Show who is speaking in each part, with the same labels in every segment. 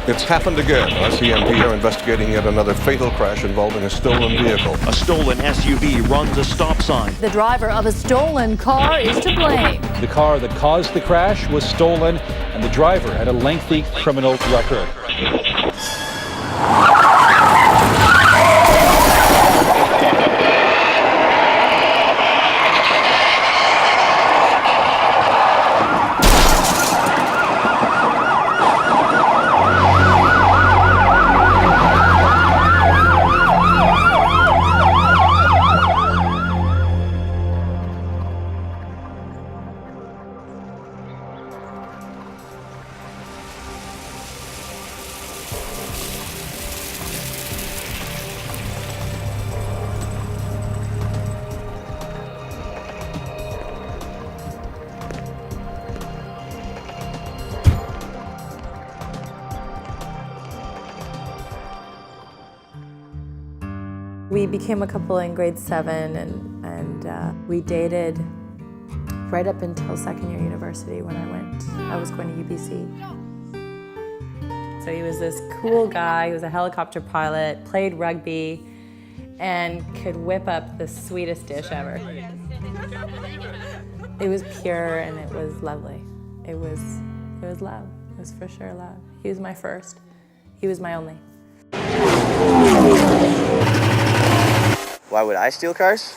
Speaker 1: It's happened again. RCMP are investigating yet another fatal crash involving a stolen vehicle.
Speaker 2: A stolen SUV runs a stop sign.
Speaker 3: The driver of a stolen car is to blame.
Speaker 4: The car that caused the crash was stolen, and the driver had a lengthy criminal record.
Speaker 5: We became a couple in grade 7 and we dated right up until second year university when I was going to UBC. So he was this cool guy, he was a helicopter pilot, played rugby, and could whip up the sweetest dish ever. It was pure and it was lovely. It was love, it was for sure love. He was my first, he was my only.
Speaker 6: Why would I steal cars?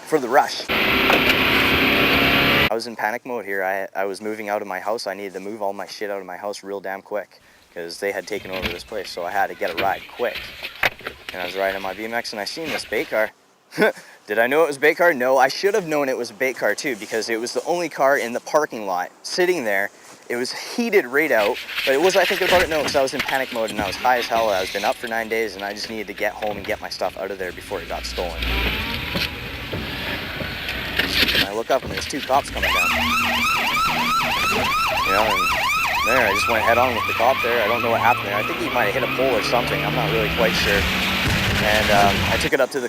Speaker 6: For the rush. I was in panic mode here. I was moving out of my house. I needed to move all my shit out of my house real damn quick because they had taken over this place, so I had to get a ride quick. And I was riding my BMX and I seen this bait car. Did I know it was a bait car? No, I should have known it was a bait car too because it was the only car in the parking lot sitting there. It was heated right out, but was I thinking about it? No, because I was in panic mode and I was high as hell. I was been up for 9 days and I just needed to get home and get my stuff out of there before it got stolen. And I look up and there's 2 cops coming down. You know, and there, I just went head on with the cop there. I don't know what happened there. I think he might have hit a pole or something. I'm not really quite sure. And I took it up to a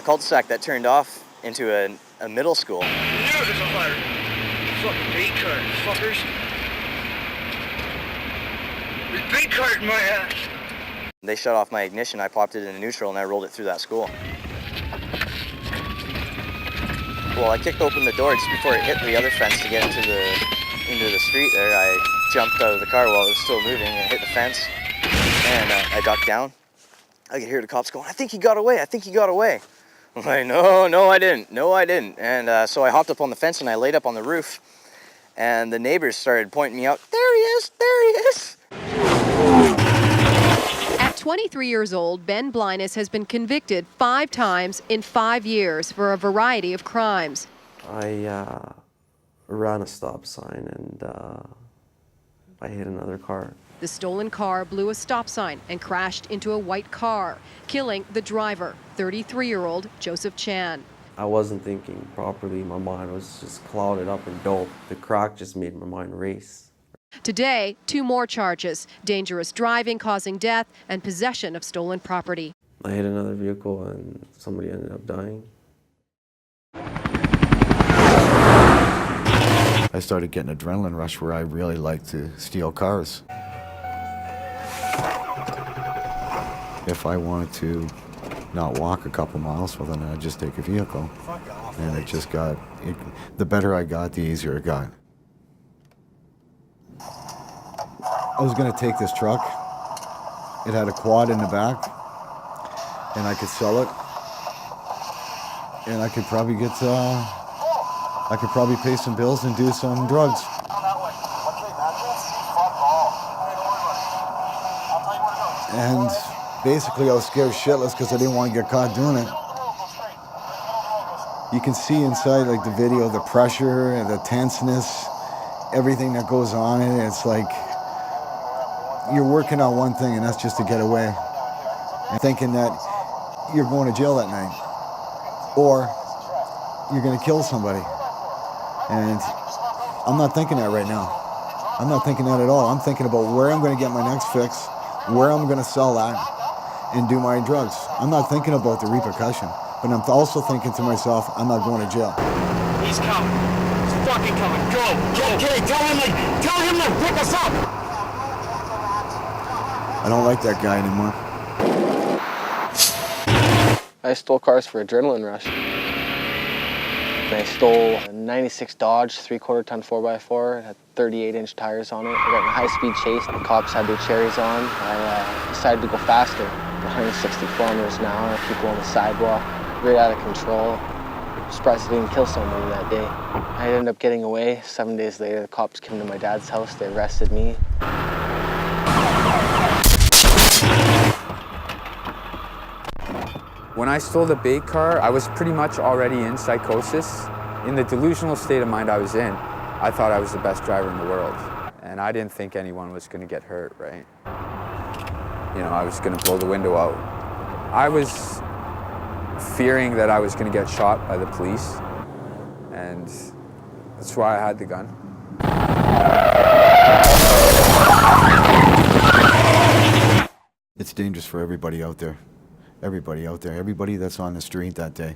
Speaker 6: cul-de-sac that turned off into a middle school.
Speaker 7: There's a fire. Fucking bait car, fuckers. There's a bait car in my ass.
Speaker 6: They shut off my ignition. I popped it into neutral and I rolled it through that school. Well, I kicked open the door just before it hit the other fence to get into the street there. I jumped out of the car while it was still moving and hit the fence. And I ducked down. I could hear the cops going, I think he got away, I think he got away. I'm like, no, I didn't. No, I didn't. And so I hopped up on the fence and I laid up on the roof. And the neighbors started pointing me out, there he is, there he is.
Speaker 8: At 23 years old, Ben Blinus has been convicted 5 times in 5 years for a variety of crimes.
Speaker 9: I ran a stop sign and I hit another car.
Speaker 8: The stolen car blew a stop sign and crashed into a white car, killing the driver, 33-year-old Joseph Chan.
Speaker 9: I wasn't thinking properly. My mind was just clouded up and dope. The crack just made my mind race.
Speaker 8: Today, 2 more charges: dangerous driving causing death and possession of stolen property.
Speaker 9: I hit another vehicle and somebody ended up dying.
Speaker 10: I started getting an adrenaline rush where I really like to steal cars. If I wanted to not walk a couple miles, well then I'd just take a vehicle. And it just got, the better I got, the easier it got. I was gonna take this truck. It had a quad in the back, and I could sell it. And I could probably get, I could probably pay some bills and do some drugs. And basically I was scared shitless because I didn't want to get caught doing it. You can see inside like the video, the pressure and the tenseness, everything that goes on in it. It's like you're working on one thing and that's just to get away. And thinking that you're going to jail that night or you're going to kill somebody. And I'm not thinking that right now. I'm not thinking that at all. I'm thinking about where I'm going to get my next fix, where I'm going to sell that, and do my drugs. I'm not thinking about the repercussion, but I'm also thinking to myself, I'm not going to jail.
Speaker 7: He's coming. He's fucking coming. Go. Okay, tell him to pick us up.
Speaker 10: I don't like that guy anymore.
Speaker 11: I stole cars for adrenaline rush. I stole a 96 Dodge 3/4 ton 4x4. It had 38-inch tires on it. I got in a high-speed chase. The cops had their cherries on. I decided to go faster, 160 kilometers an hour, people on the sidewalk, right out of control. I'm surprised I didn't kill somebody that day. I ended up getting away. 7 days later, the cops came to my dad's house. They arrested me.
Speaker 12: When I stole the bait car, I was pretty much already in psychosis. In the delusional state of mind I was in, I thought I was the best driver in the world. And I didn't think anyone was going to get hurt, right? You know, I was going to blow the window out. I was fearing that I was going to get shot by the police. And that's why I had the gun.
Speaker 10: It's dangerous for everybody out there. Everybody out there, everybody that's on the street that day.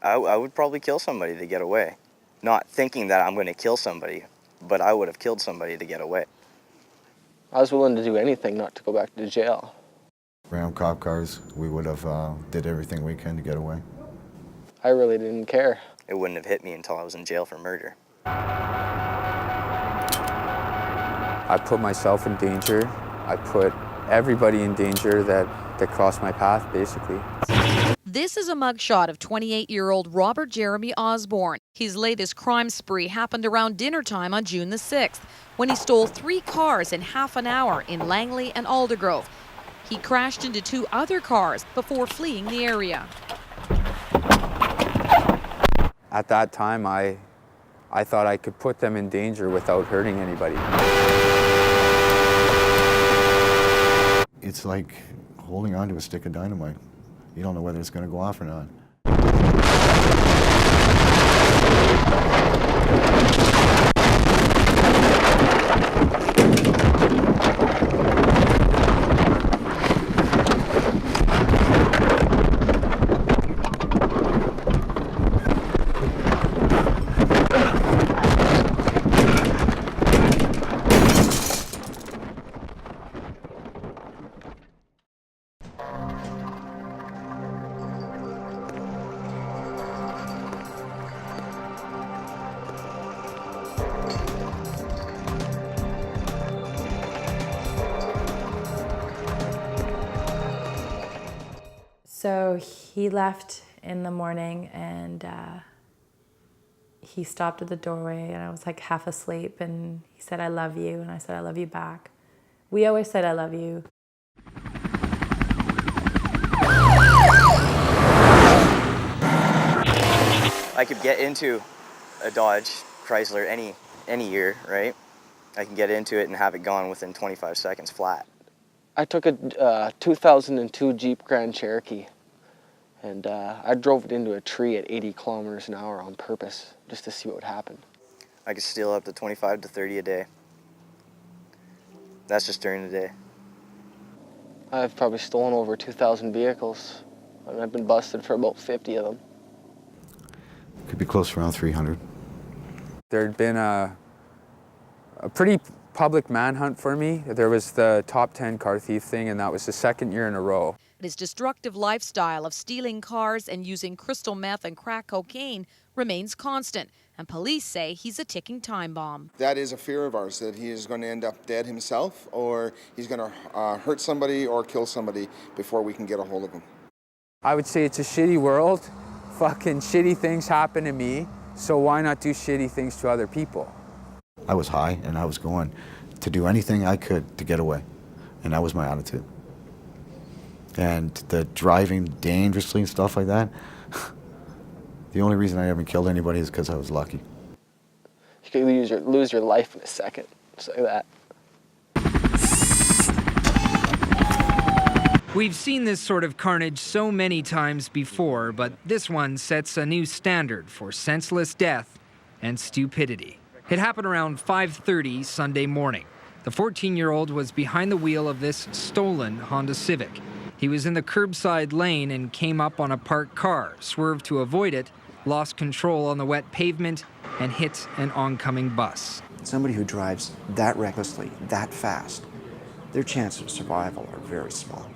Speaker 6: I would probably kill somebody to get away. Not thinking that I'm going to kill somebody, but I would have killed somebody to get away.
Speaker 11: I was willing to do anything not to go back to jail.
Speaker 10: Around cop cars, we would have did everything we can to get away.
Speaker 11: I really didn't care.
Speaker 6: It wouldn't have hit me until I was in jail for murder.
Speaker 12: I put myself in danger. I put everybody in danger that crossed my path, basically.
Speaker 3: This is a mugshot of 28-year-old Robert Jeremy Osborne. His latest crime spree happened around dinner time on June the 6th, when he stole 3 cars in half an hour in Langley and Aldergrove. He crashed into 2 other cars before fleeing the area.
Speaker 12: At that time, I thought I could put them in danger without hurting anybody.
Speaker 10: It's like holding on to a stick of dynamite. You don't know whether it's going to go off or not.
Speaker 5: So he left in the morning and he stopped at the doorway and I was like half asleep and he said, "I love you," and I said, "I love you back." We always said, "I love you."
Speaker 6: I could get into a Dodge Chrysler any year, right? I can get into it and have it gone within 25 seconds flat.
Speaker 11: I took a 2002 Jeep Grand Cherokee and I drove it into a tree at 80 kilometers an hour on purpose just to see what would happen.
Speaker 6: I could steal up to 25 to 30 a day. That's just during the day.
Speaker 11: I've probably stolen over 2,000 vehicles and I've been busted for about 50 of them.
Speaker 10: Could be close around 300.
Speaker 12: There'd been a pretty public manhunt for me. There was the top 10 car thief thing, and that was the 2nd year in a row.
Speaker 3: His destructive lifestyle of stealing cars and using crystal meth and crack cocaine remains constant, and police say he's a ticking time bomb.
Speaker 13: That is a fear of ours, that he is going to end up dead himself, or he's going to hurt somebody or kill somebody before we can get a hold of him.
Speaker 12: I would say it's a shitty world. Fucking shitty things happen to me, so why not do shitty things to other people?
Speaker 10: I was high and I was going to do anything I could to get away, and that was my attitude. And the driving dangerously and stuff like that, the only reason I haven't killed anybody is because I was lucky.
Speaker 11: You could lose your life in a second, just like that.
Speaker 14: We've seen this sort of carnage so many times before, but this one sets a new standard for senseless death and stupidity. It happened around 5:30 Sunday morning. The 14-year-old was behind the wheel of this stolen Honda Civic. He was in the curbside lane and came up on a parked car, swerved to avoid it, lost control on the wet pavement, and hit an oncoming bus.
Speaker 15: Somebody who drives that recklessly, that fast, their chances of survival are very small.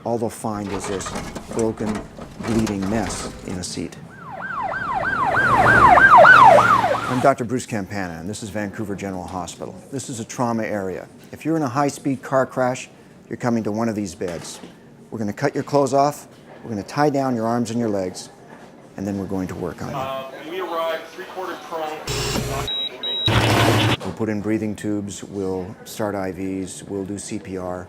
Speaker 15: All they'll find is this broken, bleeding mess in a seat. I'm Dr. Bruce Campana, and this is Vancouver General Hospital. This is a trauma area. If you're in a high-speed car crash, you're coming to one of these beds. We're going to cut your clothes off, we're going to tie down your arms and your legs, and then we're going to work on you.
Speaker 16: We arrived 3/4 prone.
Speaker 15: We'll put in breathing tubes, we'll start IVs, we'll do CPR,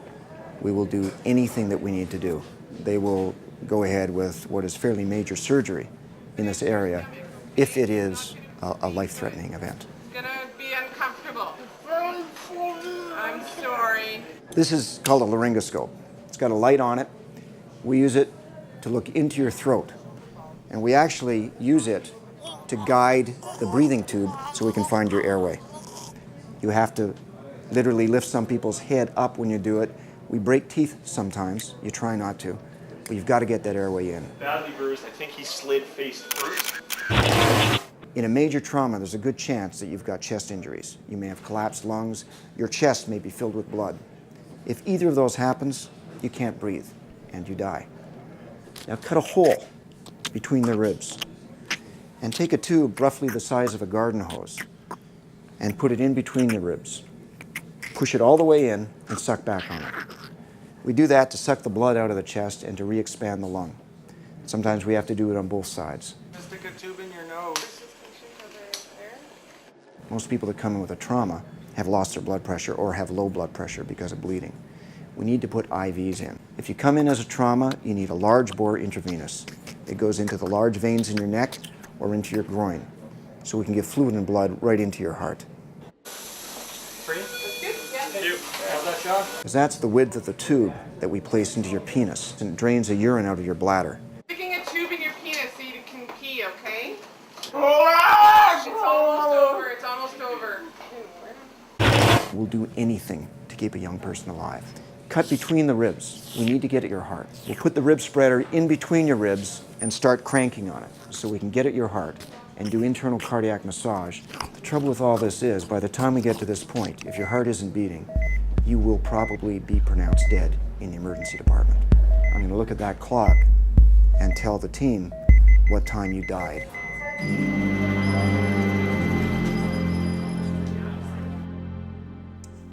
Speaker 15: we will do anything that we need to do. They will go ahead with what is fairly major surgery in this area if it is a life-threatening event.
Speaker 17: It's gonna be uncomfortable. I'm sorry.
Speaker 15: This is called a laryngoscope. It's got a light on it. We use it to look into your throat, and we actually use it to guide the breathing tube so we can find your airway. You have to literally lift some people's head up when you do it. We break teeth sometimes. You try not to, but you've got to get that airway in.
Speaker 16: Badly bruised. I think he slid face first.
Speaker 15: In a major trauma, there's a good chance that you've got chest injuries. You may have collapsed lungs. Your chest may be filled with blood. If either of those happens, you can't breathe and you die. Now cut a hole between the ribs and take a tube roughly the size of a garden hose and put it in between the ribs. Push it all the way in and suck back on it. We do that to suck the blood out of the chest and to re-expand the lung. Sometimes we have to do it on both sides.
Speaker 16: Just stick a tube in your nose.
Speaker 15: Most people that come in with a trauma have lost their blood pressure or have low blood pressure because of bleeding. We need to put IVs in. If you come in as a trauma, you need a large bore intravenous. It goes into the large veins in your neck or into your groin, so we can get fluid and blood right into your heart. Because that's the width of the tube that we place into your penis, and it drains the urine out of your bladder.
Speaker 17: Sticking a tube in your penis so you can pee, okay? It's almost over, it's almost over.
Speaker 15: We'll do anything to keep a young person alive. Cut between the ribs. We need to get at your heart. We'll put the rib spreader in between your ribs and start cranking on it so we can get at your heart and do internal cardiac massage. The trouble with all this is, by the time we get to this point, if your heart isn't beating, you will probably be pronounced dead in the emergency department. I'm going to look at that clock and tell the team what time you died.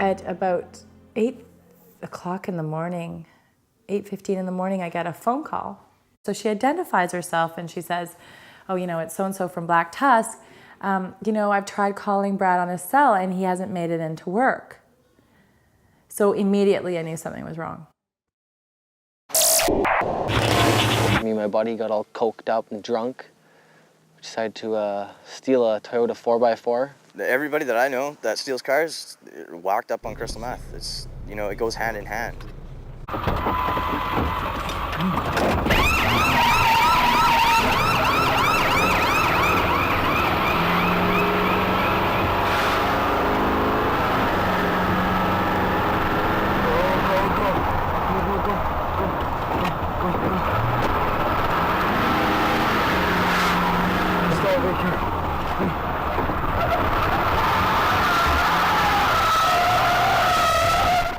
Speaker 5: At about 8 o'clock in the morning, 8:15 in the morning, I get a phone call. So she identifies herself and she says, oh, you know, it's so-and-so from Black Tusk. You know, I've tried calling Brad on his cell and he hasn't made it into work. So immediately I knew something was wrong.
Speaker 11: Me and my buddy got all coked up and drunk. We decided to steal a Toyota 4x4.
Speaker 6: Everybody that I know that steals cars whacked up on crystal meth. It's, you know, it goes hand in hand.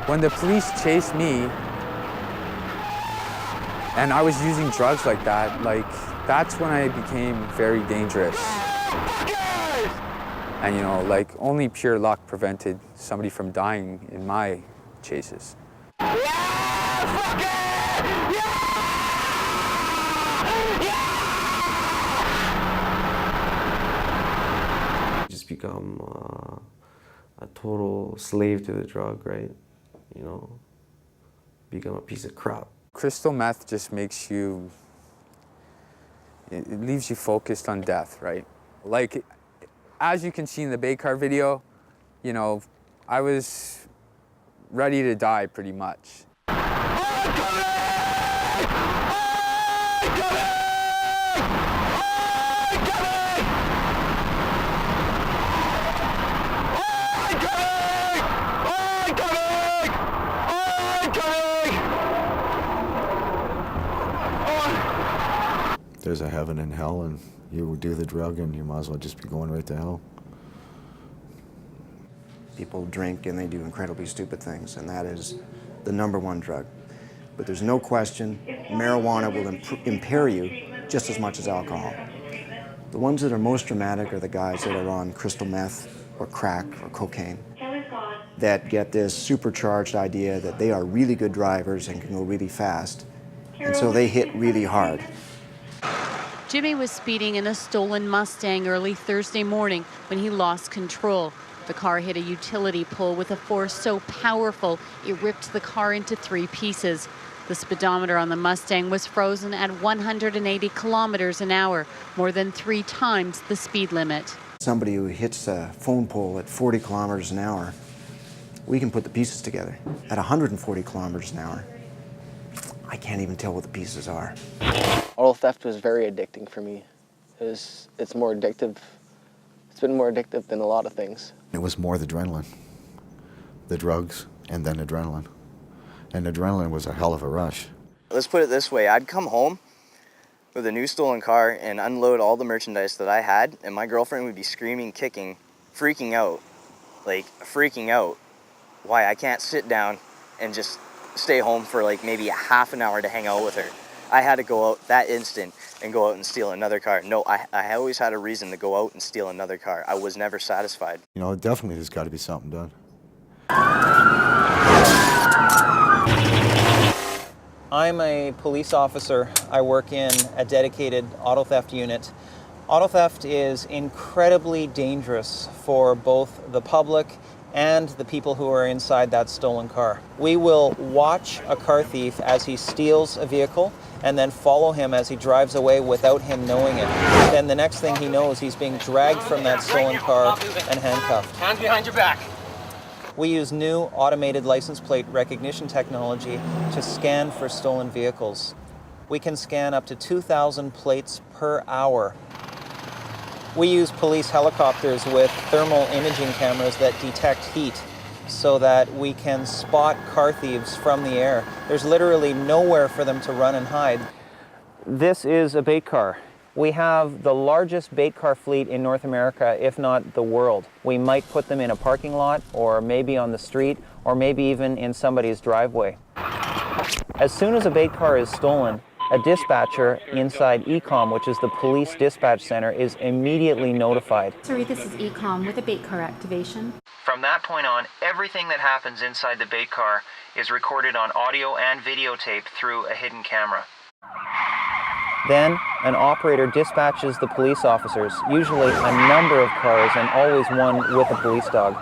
Speaker 12: When the police chased me, and I was using drugs like that, that's when I became very dangerous. And you know, like only pure luck prevented somebody from dying in my chases.
Speaker 9: Just become a total slave to the drug, right? You know, become a piece of crap.
Speaker 12: Crystal meth just makes you, it leaves you focused on death, right? Like, as you can see in the Baycar video, you know, I was ready to die pretty much.
Speaker 18: There's a heaven and hell, and you would do the drug and you might as well just be going right to hell.
Speaker 15: People drink and they do incredibly stupid things, and that is the #1 drug. But there's no question, marijuana will impair you just as much as alcohol. The ones that are most dramatic are the guys that are on crystal meth or crack or cocaine, that get this supercharged idea that they are really good drivers and can go really fast, and so they hit really hard.
Speaker 19: Jimmy was speeding in a stolen Mustang early Thursday morning when he lost control. The car hit a utility pole with a force so powerful it ripped the car into 3 pieces. The speedometer on the Mustang was frozen at 180 kilometers an hour, more than 3 times the speed limit.
Speaker 15: Somebody who hits a phone pole at 40 kilometers an hour, we can put the pieces together. At 140 kilometers an hour, I can't even tell what the pieces are.
Speaker 11: Auto theft was very addicting for me. It's more addictive. It's been more addictive than a lot of things.
Speaker 18: It was more the adrenaline, the drugs, and then adrenaline. And adrenaline was a hell of a rush.
Speaker 6: Let's put it this way, I'd come home with a new stolen car and unload all the merchandise that I had, and my girlfriend would be screaming, kicking, freaking out. Why I can't sit down and just stay home for like maybe a half an hour to hang out with her. I had to go out that instant and go out and steal another car. No, I always had a reason to go out and steal another car. I was never satisfied.
Speaker 18: You know, definitely there's got to be something done.
Speaker 20: I'm a police officer. I work in a dedicated auto theft unit. Auto theft is incredibly dangerous for both the public and the people who are inside that stolen car. We will watch a car thief as he steals a vehicle and then follow him as he drives away without him knowing it. Then the next thing he knows, he's being dragged from that stolen car and handcuffed.
Speaker 7: Hands behind your back.
Speaker 20: We use new automated license plate recognition technology to scan for stolen vehicles. We can scan up to 2,000 plates per hour. We use police helicopters with thermal imaging cameras that detect heat so that we can spot car thieves from the air. There's literally nowhere for them to run and hide. This is a bait car. We have the largest bait car fleet in North America, if not the world. We might put them in a parking lot, or maybe on the street, or maybe even in somebody's driveway. As soon as a bait car is stolen, a dispatcher inside ECOM, which is the police dispatch center, is immediately notified.
Speaker 21: Sorry, this is ECOM with a bait car activation.
Speaker 20: From that point on, everything that happens inside the bait car is recorded on audio and videotape through a hidden camera. Then, an operator dispatches the police officers, usually a number of cars and always one with a police dog.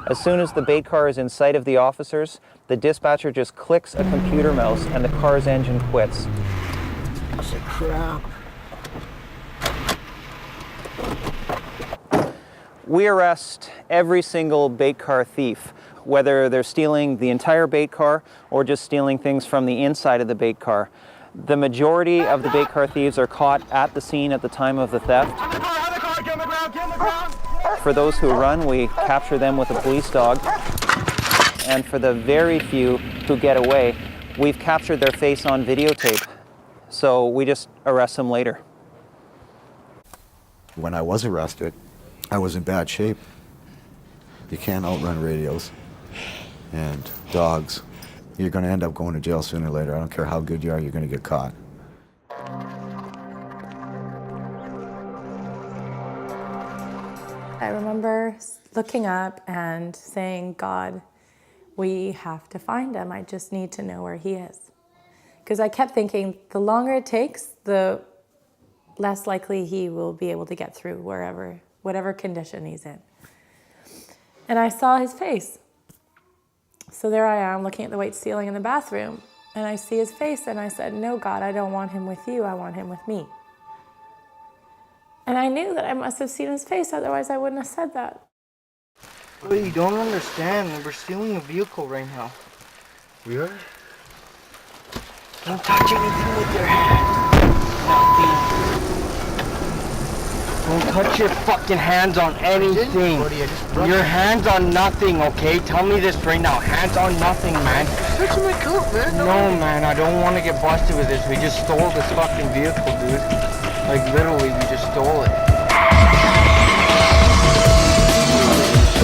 Speaker 20: As soon as the bait car is in sight of the officers, the dispatcher just clicks a computer mouse and the car's engine quits.
Speaker 7: That's a crap.
Speaker 20: We arrest every single bait car thief, whether they're stealing the entire bait car or just stealing things from the inside of the bait car. The majority of the bait car thieves are caught at the scene at the time of the theft. For those who run, we capture them with a police dog. And for the very few who get away, we've captured their face on videotape. So we just arrest them later.
Speaker 18: When I was arrested, I was in bad shape. You can't outrun radios and dogs. You're going to end up going to jail sooner or later. I don't care how good you are, you're going to get caught.
Speaker 5: I remember looking up and saying, God, we have to find him. I just need to know where he is. Because I kept thinking, the longer it takes, the less likely he will be able to get through whatever condition he's in. And I saw his face. So there I am looking at the white ceiling in the bathroom, and I see his face, and I said, no, God, I don't want him with you, I want him with me. And I knew that I must have seen his face, otherwise I wouldn't have said that.
Speaker 7: Well, you don't understand. We're stealing a vehicle right now.
Speaker 18: We are?
Speaker 7: Don't touch anything with your hand. Nothing. Don't touch your fucking hands on anything. Your hands on nothing, okay? Tell me this right now. Hands on nothing, man.
Speaker 16: Touching my coat, man.
Speaker 7: No, man, I don't want to get busted with this. We just stole this fucking vehicle, dude. Like, literally, we just stole it.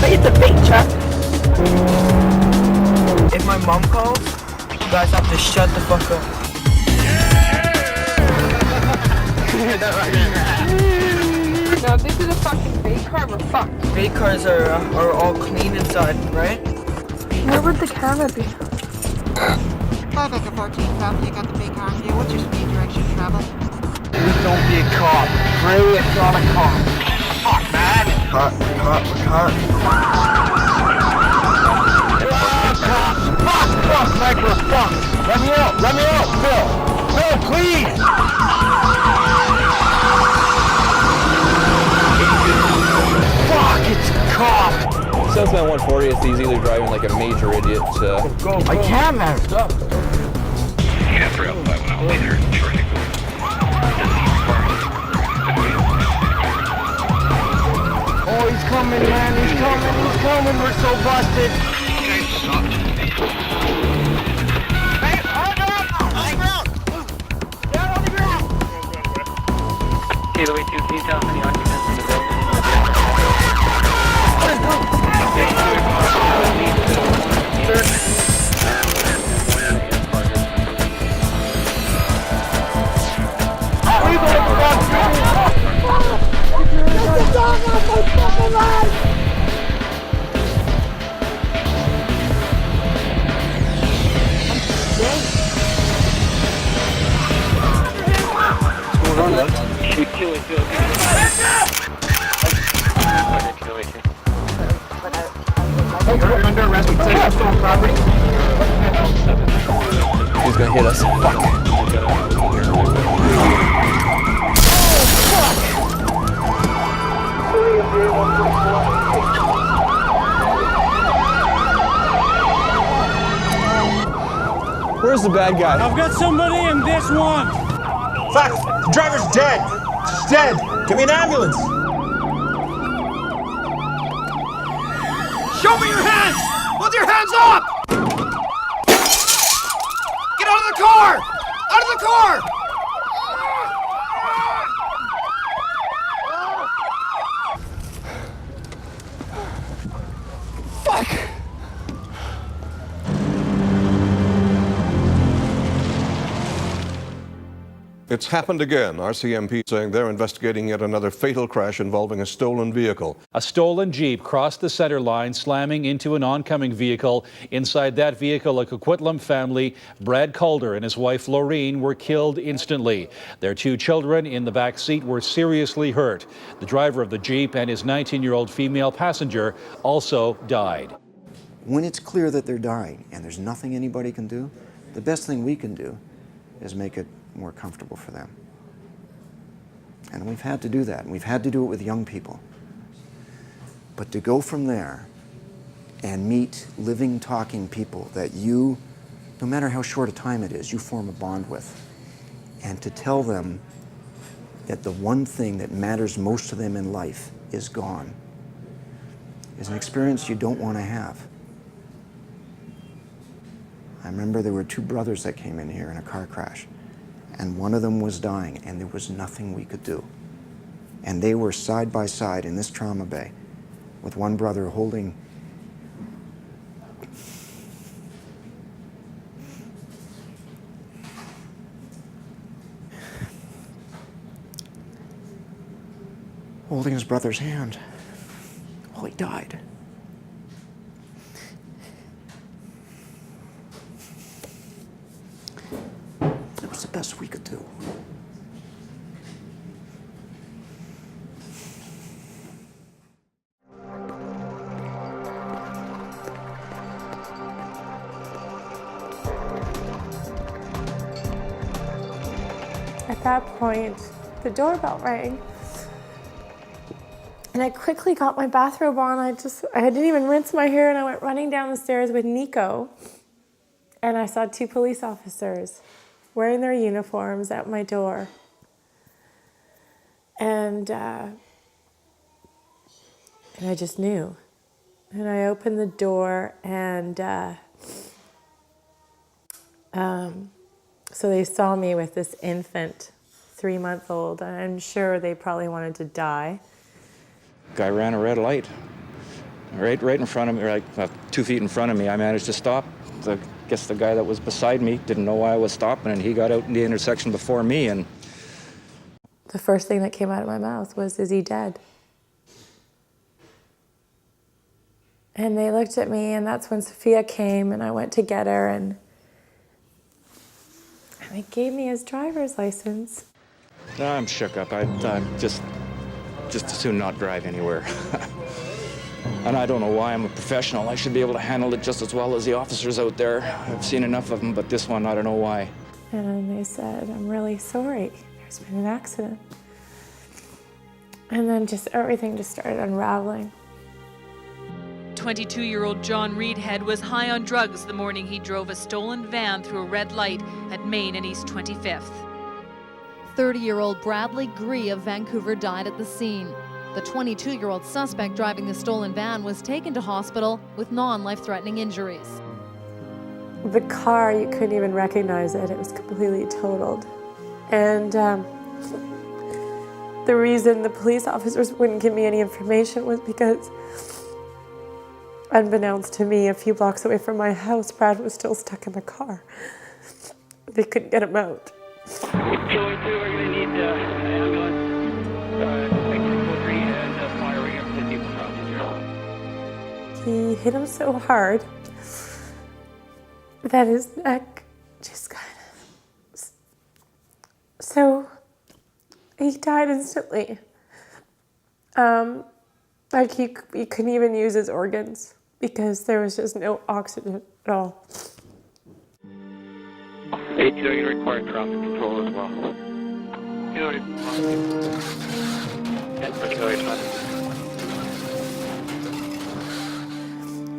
Speaker 7: It's a big truck. If my mom calls, you guys have to shut the fuck up.
Speaker 17: Now, if this is a fucking fake car, we're fucked.
Speaker 7: Fake cars are all clean inside, right?
Speaker 17: Where would the camera be?
Speaker 1: 5 Echo 14, South, take out the big car. Okay, what's your speed direction travel?
Speaker 7: Please don't be a cop. Pray it's not a cop. Fuck, man. Cop. Fuck, Michael, fuck. Let me out, Phil. Phil, please. Fuck, it's a cop.
Speaker 22: Southbound 140 is easily driving like a major idiot.
Speaker 7: Go. I can't, man. Stop.
Speaker 22: Yeah, 305 when I'll be there.
Speaker 7: Oh, he's coming, man. He's coming. We're so busted. Hey, on the ground. Down on the ground.
Speaker 22: Kilo 2, can you tell how many occupants in the building?
Speaker 7: Under arrest, stolen property.
Speaker 22: He's gonna hit us. Fuck. Where's the bad guy?
Speaker 23: I've got somebody in this one.
Speaker 24: Fuck! The driver's dead! He's dead! Give me an ambulance!
Speaker 23: Show me your hands! Put your hands up! Get out of the car! Out of the car!
Speaker 24: Fuck!
Speaker 25: It's happened again. RCMP saying they're investigating yet another fatal crash involving a stolen vehicle.
Speaker 4: A stolen Jeep crossed the center line, slamming into an oncoming vehicle. Inside that vehicle, a Coquitlam family, Brad Calder and his wife Laureen, were killed instantly. Their 2 children in the back seat were seriously hurt. The driver of the Jeep and his 19-year-old female passenger also died.
Speaker 15: When it's clear that they're dying and there's nothing anybody can do, the best thing we can do is make it more comfortable for them. And we've had to do that, and we've had to do it with young people. But to go from there and meet living, talking people that you, no matter how short a time it is, you form a bond with, and to tell them that the one thing that matters most to them in life is gone, is an experience you don't want to have. I remember there were 2 brothers that came in here in a car crash, and one of them was dying, and there was nothing we could do. And they were side by side in this trauma bay, with one brother holding his brother's hand while he died. It was the best we could do.
Speaker 5: At that point, the doorbell rang. And I quickly got my bathrobe on. I didn't even rinse my hair, and I went running down the stairs with Nico. And I saw 2 police officers wearing their uniforms at my door. And I just knew. And I opened the door, and so they saw me with this infant, 3-month-old. I'm sure they probably wanted to die.
Speaker 12: Guy ran a red light.
Speaker 2: right in front of me, like 2 feet in front of me. I managed to stop. I guess the guy that was beside me didn't know why I was stopping, and he got out in the intersection before me. And
Speaker 5: the first thing that came out of my mouth was, "Is he dead?" And they looked at me, and that's when Sophia came, and I went to get her, and they gave me his driver's license.
Speaker 2: I'm shook up. I'm just as soon not drive anywhere. And I don't know why. I'm a professional. I should be able to handle it just as well as the officers out there. I've seen enough of them, but this one, I don't know why.
Speaker 5: And they said, "I'm really sorry. There's been an accident." And then just everything just started unraveling.
Speaker 19: 22-year-old John Reedhead was high on drugs the morning he drove a stolen van through a red light at Main and East 25th.
Speaker 3: 30-year-old Bradley Gree of Vancouver died at the scene. The 22-year-old suspect driving the stolen van was taken to hospital with non-life-threatening injuries.
Speaker 5: The car, you couldn't even recognize it. It was completely totaled. And the reason the police officers wouldn't give me any information was because, unbeknownst to me, a few blocks away from my house, Brad was still stuck in the car. They couldn't get him out.
Speaker 8: We're going to need ambulance. 643 and firing up to people from 0.
Speaker 5: He hit him so hard that his neck just kind of... So he died instantly. Like he couldn't even use his organs because there was just no oxygen at all.
Speaker 8: 8 you require traffic control as well.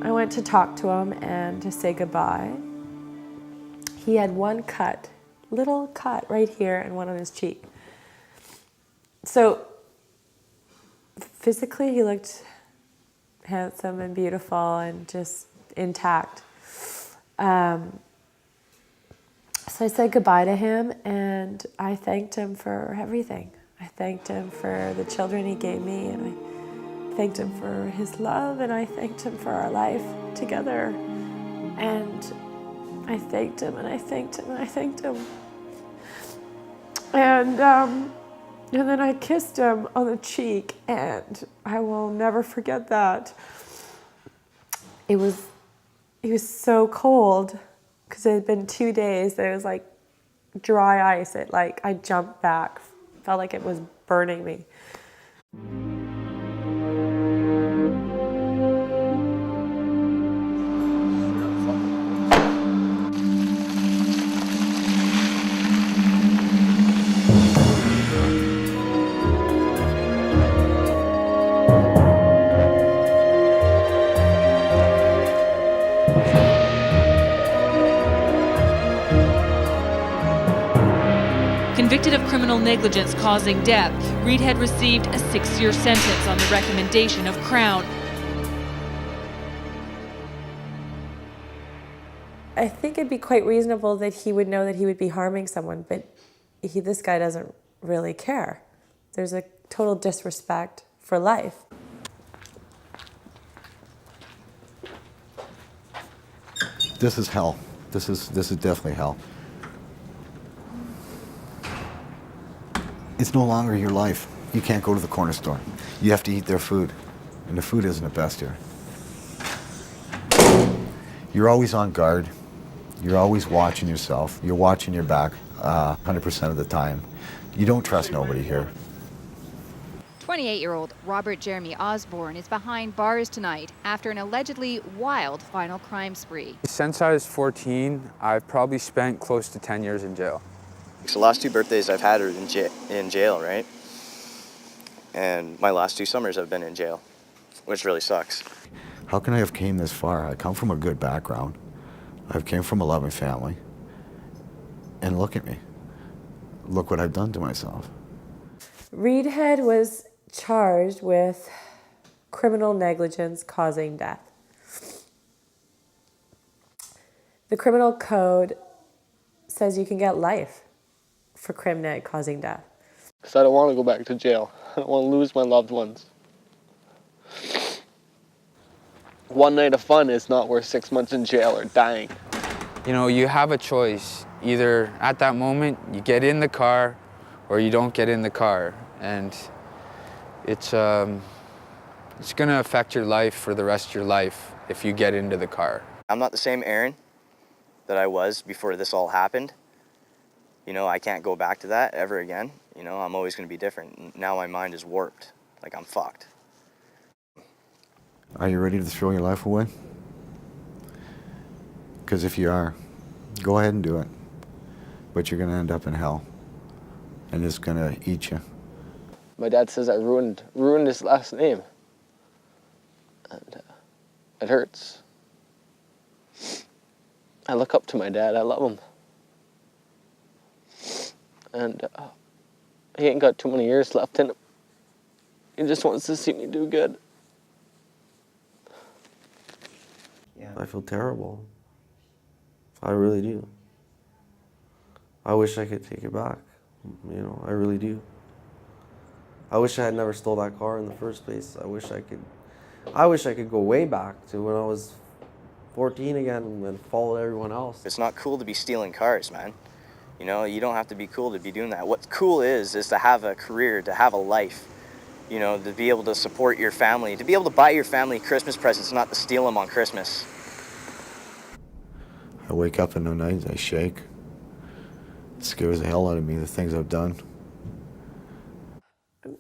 Speaker 5: I went to talk to him and to say goodbye. He had one cut, little cut right here and one on his cheek. So physically he looked handsome and beautiful and just intact. So I said goodbye to him and I thanked him for everything. I thanked him for the children he gave me, and I thanked him for his love, and I thanked him for our life together. And I thanked him and I thanked him and I thanked him. And then I kissed him on the cheek, and I will never forget that. It was so cold because it had been 2 days. There was like dry ice. I jumped back, felt like it was burning me.
Speaker 19: Convicted of criminal negligence causing death, Reedhead received a 6-year sentence on the recommendation of Crown.
Speaker 5: I think it'd be quite reasonable that he would know that he would be harming someone, but this guy doesn't really care. There's a total disrespect for life.
Speaker 18: This is hell. This is definitely hell. It's no longer your life. You can't go to the corner store. You have to eat their food, and the food isn't the best here. You're always on guard. You're always watching yourself. You're watching your back 100% of the time. You don't trust nobody here.
Speaker 21: 28-year-old Robert Jeremy Osborne is behind bars tonight after an allegedly wild final crime spree.
Speaker 12: Since I was 14, I've probably spent close to 10 years in jail.
Speaker 6: So the last 2 birthdays I've had are in jail, right? And my last 2 summers I've been in jail, which really sucks.
Speaker 18: How can I have came this far? I come from a good background. I've came from a loving family. And look at me. Look what I've done to myself.
Speaker 5: Reedhead was charged with criminal negligence causing death. The criminal code says you can get life for crim neg causing death.
Speaker 11: Because I don't want to go back to jail. I don't want to lose my loved ones. 1 night of fun is not worth 6 months in jail or dying.
Speaker 12: You know, you have a choice. Either at that moment, you get in the car or you don't get in the car. And it's going to affect your life for the rest of your life if you get into the car.
Speaker 6: I'm not the same Aaron that I was before this all happened. You know, I can't go back to that ever again. You know, I'm always going to be different. Now my mind is warped. Like, I'm fucked.
Speaker 18: Are you ready to throw your life away? Because if you are, go ahead and do it. But you're going to end up in hell. And it's going to eat you.
Speaker 11: My dad says I ruined his last name. And it hurts. I look up to my dad. I love him. And he ain't got too many years left in him. He just wants to see me do good.
Speaker 9: Yeah. I feel terrible. I really do. I wish I could take it back. You know, I really do. I wish I had never stole that car in the first place. I wish I could go way back to when I was 14 again and follow everyone else.
Speaker 6: It's not cool to be stealing cars, man. You know, you don't have to be cool to be doing that. What's cool is to have a career, to have a life. You know, to be able to support your family, to be able to buy your family Christmas presents, not to steal them on Christmas.
Speaker 18: I wake up in the night, I shake. It scares the hell out of me, the things I've done.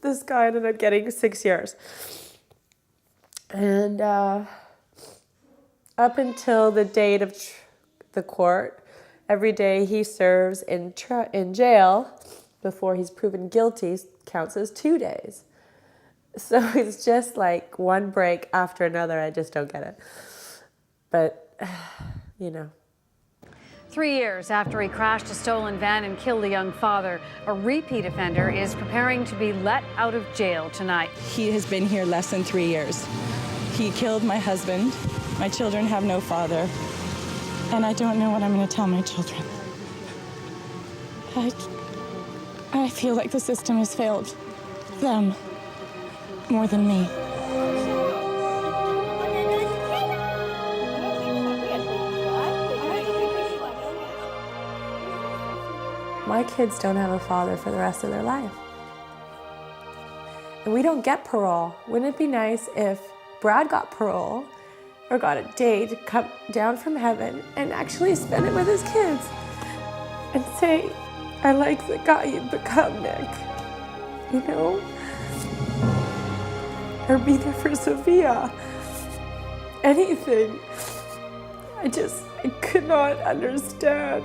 Speaker 5: This guy ended up getting 6 years. And up until the date of the court, every day he serves in jail before he's proven guilty counts as 2 days. So it's just like one break after another. I just don't get it. But, you know.
Speaker 10: 3 years after he crashed a stolen van and killed a young father, a repeat offender is preparing to be let out of jail tonight.
Speaker 13: He has been here less than 3 years. He killed my husband. My children have no father. And I don't know what I'm going to tell my children. I feel like the system has failed them more than me.
Speaker 5: My kids don't have a father for the rest of their life. And we don't get parole. Wouldn't it be nice if Brad got parole or got a day to come down from heaven and actually spend it with his kids and say, I like the guy you've become, Nick, you know? Or be there for Sophia. Anything. I could not understand.